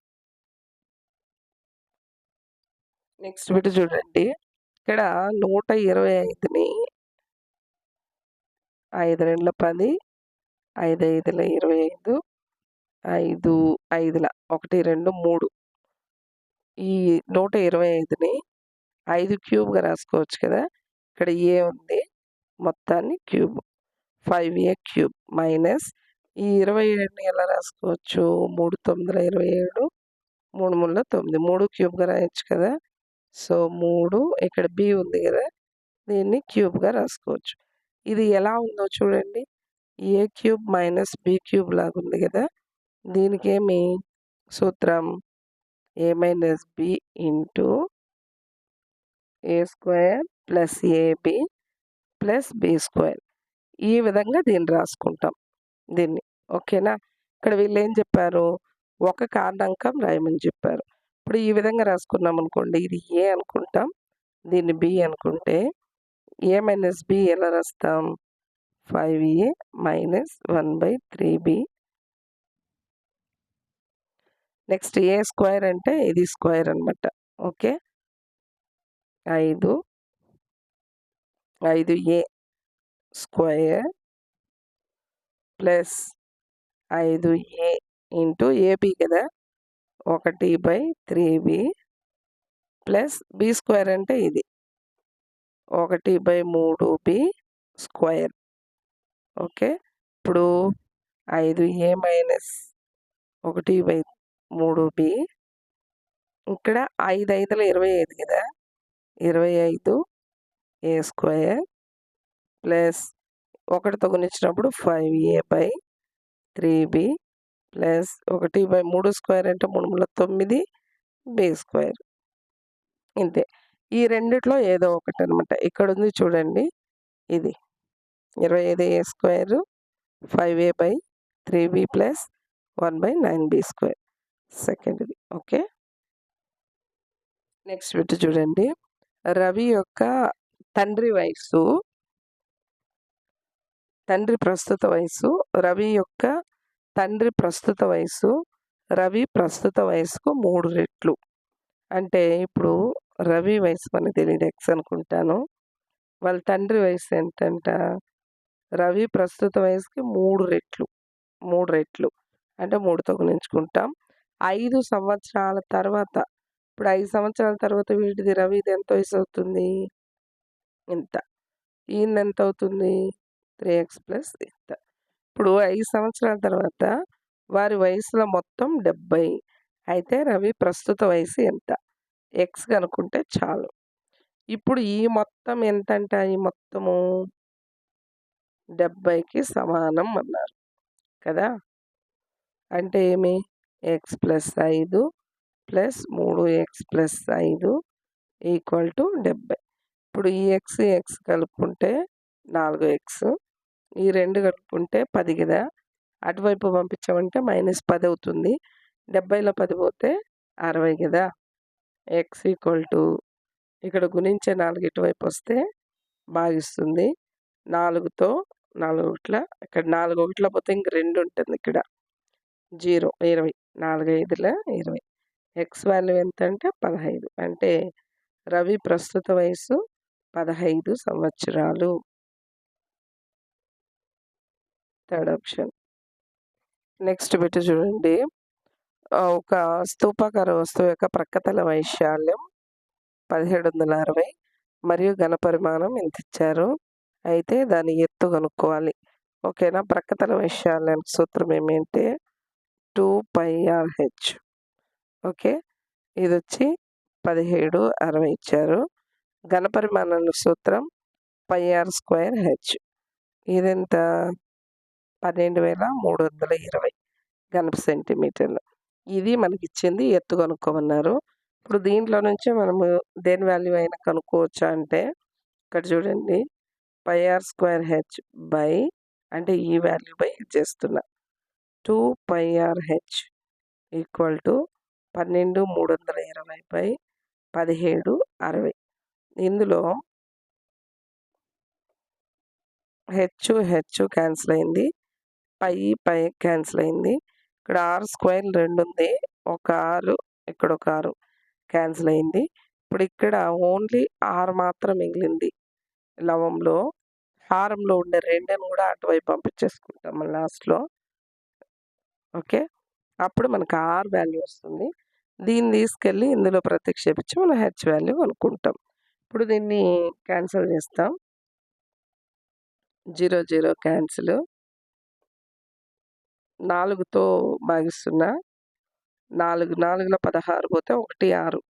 నెక్స్ట్ బిట్ చూడండి. ఇక్కడ 125ని 5 రెండ్ల 10, 5 ఐదుల 25, 5 ఐదుల 1, 2, 3. ఈ 125ని 5 క్యూబ్‌గా రాసుకోవచ్చు కదా! ఇక్కడ ఏ ఉంది. మొత్తాన్ని క్యూబ్. 5a క్యూబ్ మైనస్ ఈ 27ని ఎలా రాసుకోవచ్చు? 3 9ల 27, 3 3ల 9. 3 క్యూబ్‌గా రాయొచ్చు కదా! సో, 3 ఇక్కడ b ఉంది కదా! దీన్ని క్యూబ్‌గా రాసుకోవచ్చు. ఇది ఎలా ఉందో చూడండి. ఏ క్యూబ్ మైనస్ బి క్యూబ్ లాగుంది కదా! దీనికేమి సూత్రం a minus b into a square plus ab plus b square. ఈ విధంగా దీన్ని రాసుకుంటాం. దీన్ని. ఓకేనా? ఇక్కడ వీళ్ళేం చెప్పారు? ఒక కారణాంకం రాయమని చెప్పారు. ఇప్పుడు ఈ విధంగా రాసుకున్నామనుకోండి. ఇది a అనుకుంటాం. దీన్ని b అనుకుంటే a మైనస్ b ఎలా రాస్తాం? 5a minus 1/3b. Next a square అంటే ఇది స్క్వేర్ అనమాట. Okay. 5a square plus 5a into ab కదా! 1/3b ప్లస్ b స్క్వేర్ అంటే ఇది. 1/3b square. ఓకే. ఇప్పుడు 5a మైనస్ 1/3b ఇక్కడ 5 ఐదుల 25 కదా! 25 a స్క్వేర్ ప్లస్ 1తో గుణించినప్పుడు 5a/3b ప్లస్ 1/3 స్క్వేర్ అంటే 3 3ల 9 b స్క్వేర్. ఇంతే. ఈ రెండిట్లో ఏదో ఒకటనమాట. ఇక్కడుంది చూడండి. ఇది 25a square 5a/3b plus 1/9b square. సెకండ్‌ది. ఓకే. నెక్స్ట్ బిట్ చూడండి. రవి యొక్క తండ్రి ప్రస్తుత వయస్సు రవి యొక్క తండ్రి ప్రస్తుత వయస్సు రవి ప్రస్తుత వయస్సుకు 3 రెట్లు. అంటే ఇప్పుడు రవి వయసు మనకు తెలీదు x అనుకుంటాను. వాళ్ళ తండ్రి వయసు ఎంతంట? రవి ప్రస్తుత వయసుకి 3 రెట్లు. 3 రెట్లు. అంటే 3తో గుణించుకుంటాం. 5 సంవత్సరాల తర్వాత ఇప్పుడు 5 సంవత్సరాల తర్వాత వీడిది రవిది ఎంత వయసు అవుతుంది? ఇంత. ఈయనది ఎంత అవుతుంది? 3x ప్లస్ ఇంత. ఇప్పుడు 5 సంవత్సరాల తర్వాత వారి వయసులో మొత్తం 70. అయితే రవి ప్రస్తుత వయసు ఎంత? ఎక్స్ కనుక్కుంటే చాలు. ఇప్పుడు ఈ మొత్తం ఎంతంట? ఈ మొత్తము 70కి సమానం అన్నారు కదా! అంటే ఏమి? X plus 5 plus 3x plus 5 equal to 70. ఇప్పుడు ఈ ఎక్స్ కలుపుకుంటే 4x. ఈ 2 కలుపుకుంటే 10 కదా! అటువైపు పంపించామంటే -10 అవుతుంది. 70లో 10 పోతే 60 కదా! ఎక్స్ ఈక్వల్ టు ఇక్కడ గుణించే 4 ఇటువైపు వస్తే భాగిస్తుంది. 4తో 4 ఒకట్ల ఇక్కడ 4 ఒకట్ల పోతే ఇంక 2 ఉంటుంది ఇక్కడ. 0 20 4 5ల 20. ఎక్స్ వాల్యూ ఎంత అంటే 15. అంటే రవి ప్రస్తుత వయసు 15 సంవత్సరాలు. Third option. నెక్స్ట్ బిట్ చూడండి. ఒక స్తూపాకార వస్తువు యొక్క ప్రక్కతల వైశాల్యం 1760 మరియు ఘనపరిమాణం ఎంత ఇచ్చారు? అయితే దాని ఎత్తు కనుక్కోవాలి. ఓకేనా? ప్రక్కతల వైశాల్యానికి సూత్రం ఏమంటే 2πrh. ఓకే. ఇదొచ్చి 1760 ఇచ్చారు. ఘనపరిమాణానికి సూత్రం πr²h. ఇదెంత? 12,320 ఘనపు సెంటీమీటర్లు. ఇది మనకిచ్చింది. ఎత్తు కనుక్కోమన్నారు. ఇప్పుడు దీంట్లో నుంచి మనము దేని వాల్యూ అయినా కనుక్కోవచ్చా అంటే ఇక్కడ చూడండి. πr²h బై అంటే ఈ వాల్యూ బై ఇది చేస్తున్నా. 2πrh equal to 12,320/1760. ఇందులో హెచ్ క్యాన్సిల్ అయింది. పై క్యాన్సిల్ అయింది. ఇక్కడ r² 2 ఉంది. ఒక r ఇక్కడ ఒక r క్యాన్సిల్ అయింది. ఇప్పుడు ఇక్కడ ఓన్లీ r మాత్రం మిగిలింది. లవంలో హారంలో ఉండే 2ని కూడా అటువైపు పంపించేసుకుంటాం మనం లాస్ట్‌లో. ఓకే. అప్పుడు మనకు r వాల్యూ వస్తుంది. దీన్ని తీసుకెళ్ళి ఇందులో ప్రతిక్షేపించి మనం h వాల్యూ కనుక్కుంటాం. ఇప్పుడు దీన్ని క్యాన్సిల్ చేస్తాం. 0, 0 క్యాన్సిల్. 4తో భాగిస్తున్నా. 4 4ల 16 పోతే 1 6.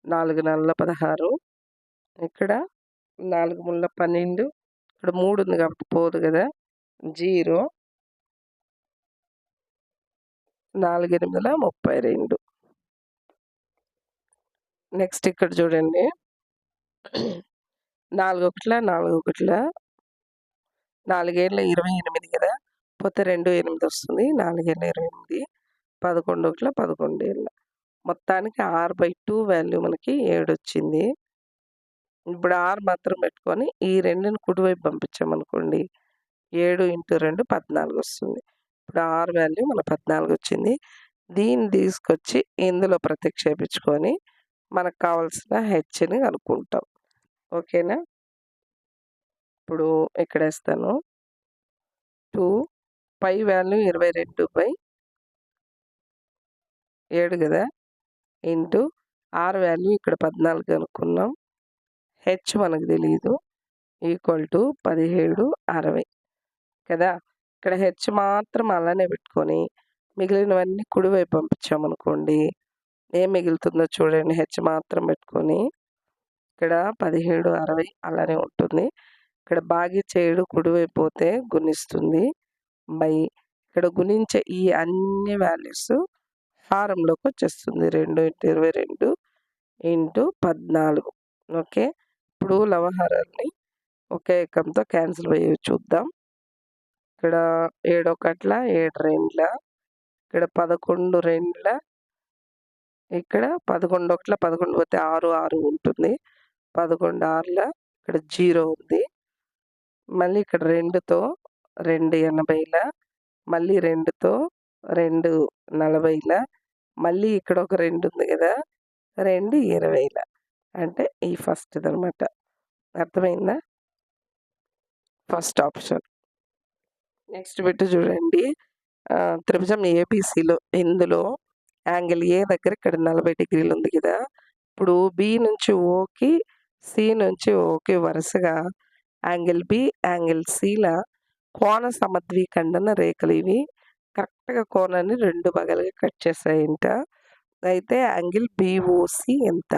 4 4ల 16. ఇక్కడ 4 3ల 12. ఇక్కడ 3 ఉంది కాబట్టి పోదు కదా! 0 4 8ల 32. నెక్స్ట్ ఇక్కడ చూడండి. 4 1ల 4 1ల 4 ఏళ్ల 28 కదా! పోతే 2 8 వస్తుంది. 4 ఏళ్ల 28. 11 1ల 11 ఏళ్ల. మొత్తానికి r/2 వాల్యూ మనకి 7 వచ్చింది. ఇప్పుడు r మాత్రం పెట్టుకొని ఈ 2ని కుడివైపు పంపించామనుకోండి. 7 × 2 14 వస్తుంది. ఇప్పుడు r వాల్యూ మన 14 వచ్చింది. దీన్ని తీసుకొచ్చి ఇందులో ప్రతిక్షేపించుకొని మనకు కావాల్సిన హెచ్‌ని కనుక్కుంటాం. ఓకేనా? ఇప్పుడు ఇక్కడ వేస్తాను. 2 పై వాల్యూ 22/7 కదా! ఇంటూ r వాల్యూ ఇక్కడ 14 కనుక్కున్నాం. హెచ్ మనకు తెలీదు. ఈక్వల్ టు 1760 కదా! ఇక్కడ హెచ్ మాత్రం అలానే పెట్టుకొని మిగిలినవన్నీ కుడివైపు పంపించామనుకోండి. ఏం మిగులుతుందో చూడండి. హెచ్ మాత్రం పెట్టుకొని ఇక్కడ 1760 అలానే ఉంటుంది. ఇక్కడ భాగించే 7 కుడివైపు పోతే గుణిస్తుంది. బై ఇక్కడ గుణించే ఈ అన్ని వాల్యూస్ హారంలోకి వచ్చేస్తుంది. 2 × 22 × 14. ఓకే. ఇప్పుడు లవహారాల్ని ఒకే ఏకంతో క్యాన్సిల్ అయ్యేవి చూద్దాం. ఇక్కడ 7 1ల 7 2ల ఇక్కడ 11 2ల ఇక్కడ 11 1ల 11 పోతే 6 6 ఉంటుంది. 11 6ల ఇక్కడ 0 ఉంది. మళ్ళీ ఇక్కడ 2తో 2 80ల మళ్ళీ 2తో 2 40ల మళ్ళీ ఇక్కడ ఒక 2 ఉంది కదా! 2 20ల. అంటే ఈ ఫస్ట్‌దనమాట. అర్థమైందా? First option. నెక్స్ట్ బిట్ చూడండి. త్రిభుజం ఏబీసీలో ఇందులో యాంగిల్ ఏ దగ్గర ఇక్కడ 40 డిగ్రీలు ఉంది కదా! ఇప్పుడు బి నుంచి ఓకి, సి నుంచి ఓకి వరుసగా యాంగిల్ బి, యాంగిల్ సిల కోణ సమద్విఖండన రేఖలు ఇవి. కరెక్ట్‌గా కోణాన్ని 2 భాగాలుగా కట్ చేస్తాయంట. అయితే యాంగిల్ బీఓసీ ఎంత?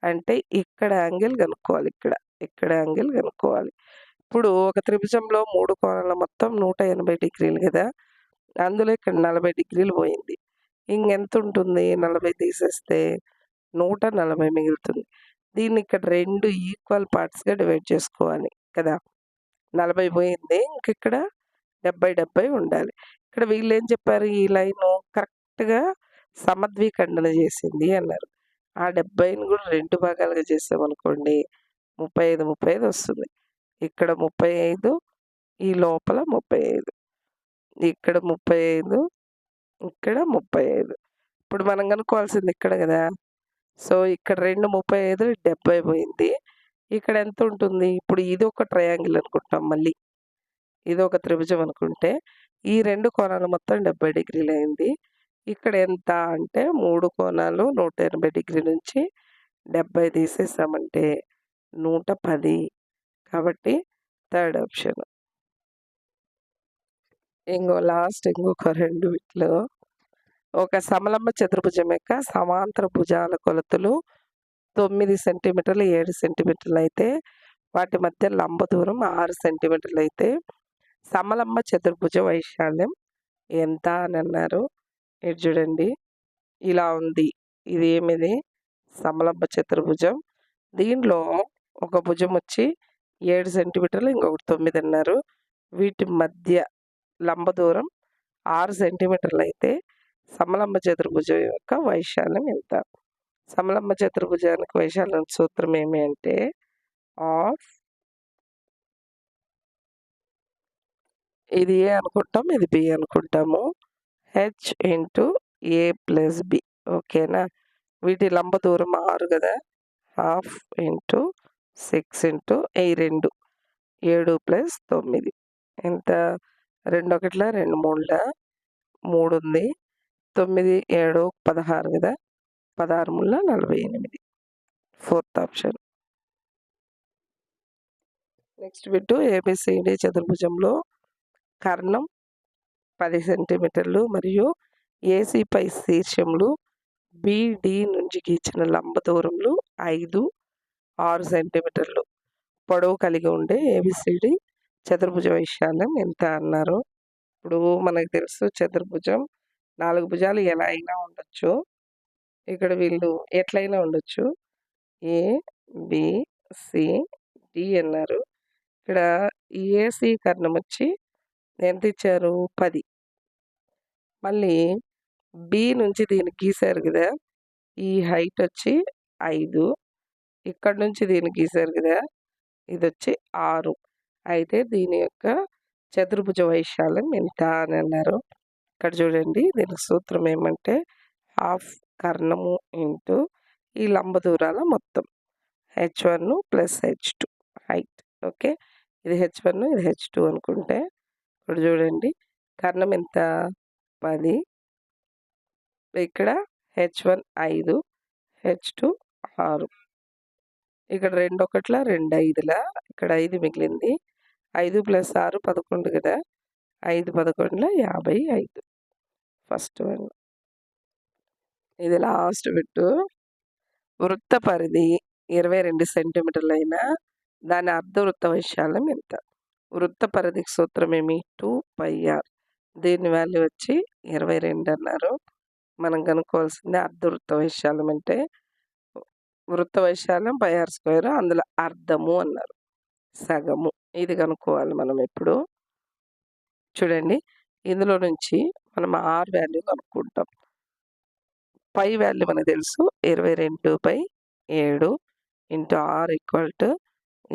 అంటే ఇక్కడ యాంగిల్ కనుక్కోవాలి. ఇక్కడ యాంగిల్ కనుక్కోవాలి. ఇప్పుడు ఒక త్రిభుజంలో 3 కోణాల మొత్తం 180 డిగ్రీలు గదా! అందులో ఇక్కడ 40 డిగ్రీలు పోయింది. ఇంకెంతుంటుంది? 40 తీసేస్తే 140 మిగులుతుంది. దీన్ని ఇక్కడ 2 ఈక్వల్ పార్ట్స్‌గా డివైడ్ చేసుకోవాలి కదా! 40 పోయింది. ఇంకిక్కడ 70, 70 ఉండాలి. ఇక్కడ వీళ్ళేం చెప్పారు? ఈ లైను కరెక్ట్‌గా సమద్విఖండన చేసింది అన్నారు. ఆ 70ని కూడా 2 భాగాలుగా చేసామనుకోండి 35, 35 వస్తుంది. ఇక్కడ 35, ఈ లోపల 35. ఇక్కడ 35, ఇక్కడ 35. ఇప్పుడు మనం కనుక్కోవాల్సింది ఇక్కడ గదా! సో, ఇక్కడ 2 35, 70 పోయింది. ఇక్కడ ఎంత ఉంటుంది? ఇప్పుడు ఇది ఒక ట్రయాంగిల్ అనుకుంటాం మళ్ళీ. ఇదొక త్రిభుజం అనుకుంటే, ఈ 2 కోణాలు మొత్తం 70 డిగ్రీలయింది. ఇక్కడ ఎంత అంటే 3 కోణాలు 180 డిగ్రీ నుంచి 70 తీసేసామంటే 110. కాబట్టి థర్డ్ ఆప్షన్. ఇంకొక 2 వీటిలో ఒక సమలంబ చతుర్భుజం యొక్క సమాంతర భుజాల కొలతలు 9 సెంటీమీటర్లు, 7 సెంటీమీటర్లు అయితే వాటి మధ్య లంబ దూరం 6 సెంటీమీటర్లు అయితే సమలంబ చతుర్భుజ వైశాల్యం ఎంత అని అన్నారు. ఇది చూడండి ఇలా ఉంది. ఇది ఏమిది? సమలంబ చతుర్భుజం. దీనిలో ఒక భుజం వచ్చి 7 సెంటీమీటర్లు, ఇంకొకటి 9 అన్నారు. వీటి మధ్య లంబ దూరం 6 సెంటీమీటర్లు అయితే సమలంబ చతుర్భుజం యొక్క వైశాల్యం ఎంత? సమలంబ చతుర్భుజానికి వైశాల్యం సూత్రం ఏమి అంటే ఆఫ్ ఇది ఏ అనుకుంటాం, ఇది బి అనుకుంటాము. హెచ్ ఇంటూ ఏ ప్లస్ బి. ఓకేనా? వీటి లంబ దూరం 6 కదా! హాఫ్ ఇంటూ 6 ఇంటూ ఈ 2 7 ప్లస్ 9 ఎంత? 2 ఒకట్ల 2 మూడుల 3 ఉంది. 9 7 16 కదా! 16 మూడుల 48. Fourth option. Next bit ABCD చతుర్భుజంలో కర్ణం 10 సెంటీమీటర్లు మరియు ఏసీ పై శీర్షములు బీడి నుంచి గీచిన లంబ దూరములు 5, 6 సెంటీమీటర్లు పొడవు కలిగి ఉండే ఏబిసిడి చతుర్భుజ వైశాల్యం ఎంత అన్నారు. ఇప్పుడు మనకు తెలుసు చతుర్భుజం 4 భుజాలు ఎలా అయినా ఉండొచ్చు. ఇక్కడ వీళ్ళు ఎట్లయినా ఉండొచ్చు. ఏ, బి, సి, డి అన్నారు. ఇక్కడ ఏసీ కర్ణం వచ్చి ఎంత ఇచ్చారు? 10. మళ్ళీ బి నుంచి దీనికి గీశారు కదా! ఈ హైట్ వచ్చి 5. ఇక్కడ నుంచి దీనికి గీశారు కదా! ఇదొచ్చి 6. అయితే దీని యొక్క చతుర్భుజ వైశాల్యం ఎంత అని అన్నారు. ఇక్కడ చూడండి దీనికి సూత్రం ఏమంటే హాఫ్ కర్ణము ఇంటూ ఈ లంబ దూరాల మొత్తం h1 plus h2 height. Okay, ఇది h1 ఇది h2 అనుకుంటే ఇప్పుడు చూడండి కర్ణం ఎంత? 10. ఇక్కడ h1 5, h2 6. ఇక్కడ 2 ఒకట్ల 2 5ల ఇక్కడ 5 మిగిలింది. 5 ప్లస్ 6 11 కదా! 5 11ల 55. First one. ఇది లాస్ట్ బిట్టు. వృత్త పరిధి 22 సెంటీమీటర్లైనా దాని అర్ధవృత్త వైశాల్యం ఎంత? వృత్త పరిధికి సూత్రం ఏమి? 2πr. దీని వాల్యూ వచ్చి 22 అన్నారు. మనం కనుక్కోవాల్సింది అర్ధవృత్త వైశాల్యం అంటే వృత్త వైశాల్యం πr², అందులో అర్ధము అన్నారు, సగము. ఇది కనుక్కోవాలి మనం ఇప్పుడు. చూడండి ఇందులో నుంచి మనం r వాల్యూ కనుక్కుంటాం. పై వాల్యూ మనకు తెలుసు 22/7 ఇంటూ r ఈక్వల్ టు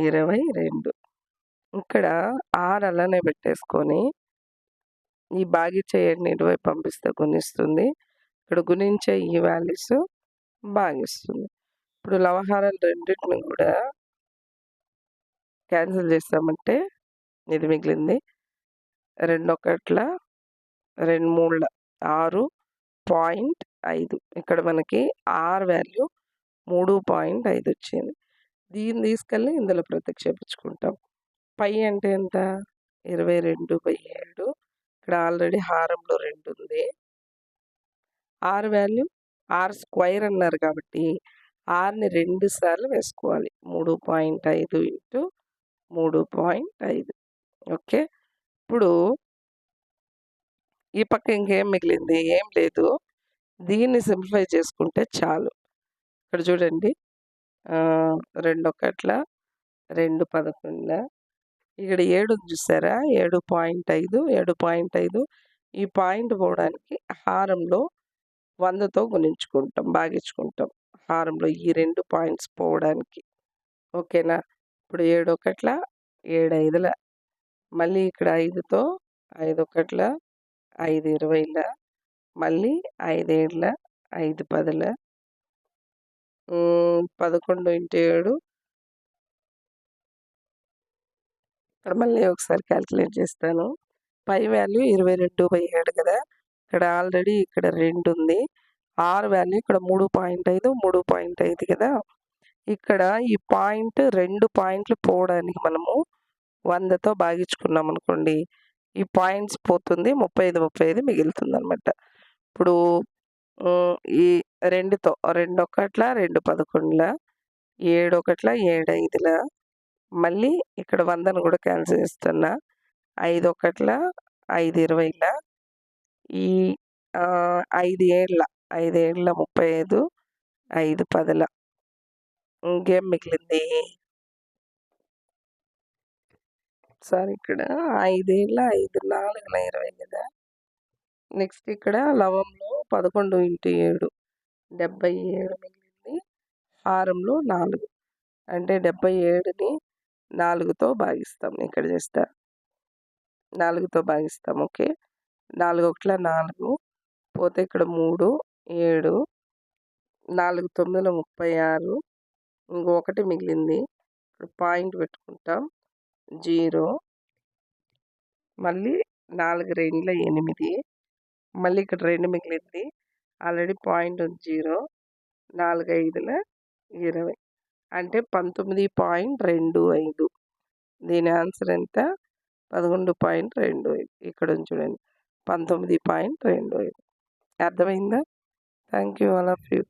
22. ఇక్కడ r అలానే పెట్టేసుకొని ఈ భాగించే 7ని ఇటువైపు పంపిస్తే గుణిస్తుంది. ఇక్కడ గుణించే ఈ వాల్యూస్ భాగిస్తుంది. ఇప్పుడు లవహారాలు రెండింటిని కూడా క్యాన్సిల్ చేస్తామంటే ఇది మిగిలింది. 2 ఒకట్ల 2 మూడుల 6.5. ఇక్కడ మనకి r వాల్యూ 3.5 వచ్చింది. దీన్ని తీసుకెళ్ళి ఇందులో ప్రతిక్షేపించుకుంటాం. పై అంటే ఎంత? 22/7 ఇక్కడ ఆల్రెడీ హారంలో 2 ఉంది. R వాల్యూ R స్క్వేర్ అన్నారు కాబట్టి Rని 2 సార్లు వేసుకోవాలి. 3.5 ఇంటూ 3.5 ఓకే. ఇప్పుడు ఈ పక్క ఇంకేం మిగిలింది? ఏం లేదు. దీన్ని సింప్లిఫై చేసుకుంటే చాలు. ఇక్కడ చూడండి 2 ఒకట్ల 2 11 ఇక్కడ 7 ఉంది చూసారా? 7.5 7.5 ఈ పాయింట్ పోవడానికి హారంలో 100తో గుణించుకుంటాం, భాగించుకుంటాం. హారంలో ఈ 2 పాయింట్స్ పోవడానికి. ఓకేనా? ఇప్పుడు 7 ఒకట్ల 7 ఐదుల మళ్ళీ ఇక్కడ 5తో 5 ఒకట్ల 5 20ల మళ్ళీ 5 ఏడుల 5 10ల 11 ఇంటూ 7 ఇక్కడ మళ్ళీ ఒకసారి క్యాలిక్యులేట్ చేస్తాను. పై వాల్యూ 22/7 కదా! ఇక్కడ ఆల్రెడీ ఇక్కడ 2 ఉంది. R వాల్యూ ఇక్కడ 3.5 3.5 కదా! ఇక్కడ ఈ పాయింట్ 2 పాయింట్లు పోవడానికి మనము 100తో భాగించుకున్నామనుకోండి. ఈ పాయింట్స్ పోతుంది 35 35 మిగులుతుందనమాట. ఇప్పుడు ఈ 2తో 2 ఒకట్ల 2 11ల 7 ఒకట్ల 7 ఐదుల మళ్ళీ ఇక్కడ 100ను కూడా క్యాన్సిల్ చేస్తున్నా. 5 ఒకట్ల 5 20ల ఈ 5 ఏళ్ల 5 ఏళ్ల 35 5 10ల ఇంకేం మిగిలింది? సారీ ఇక్కడ 5 ఏళ్ల 5 4ల 20 కదా! నెక్స్ట్ ఇక్కడ లవంలో 11 ఇంటూ 7 77 మిగిలింది. హారంలో 4 అంటే 77ని 4తో భాగిస్తాం. ఇక్కడ చేస్తా 4తో భాగిస్తాం. ఓకే. 4 ఒకట్ల 4 పోతే ఇక్కడ 3 7 4 9ల 36 ఇంకో 1 మిగిలింది. ఇక్కడ పాయింట్ పెట్టుకుంటాం 0 మళ్ళీ 4 రెండ్ల 8 మళ్ళీ ఇక్కడ 2 మిగిలింది. ఆల్రెడీ పాయింట్ ఉంది 0 4 ఐదుల 20 అంటే 19.25 దీని ఆన్సర్ ఎంత? 11.25 ఇక్కడ ఉంది చూడండి 19.25 అర్థమైందా? Thank you all of you.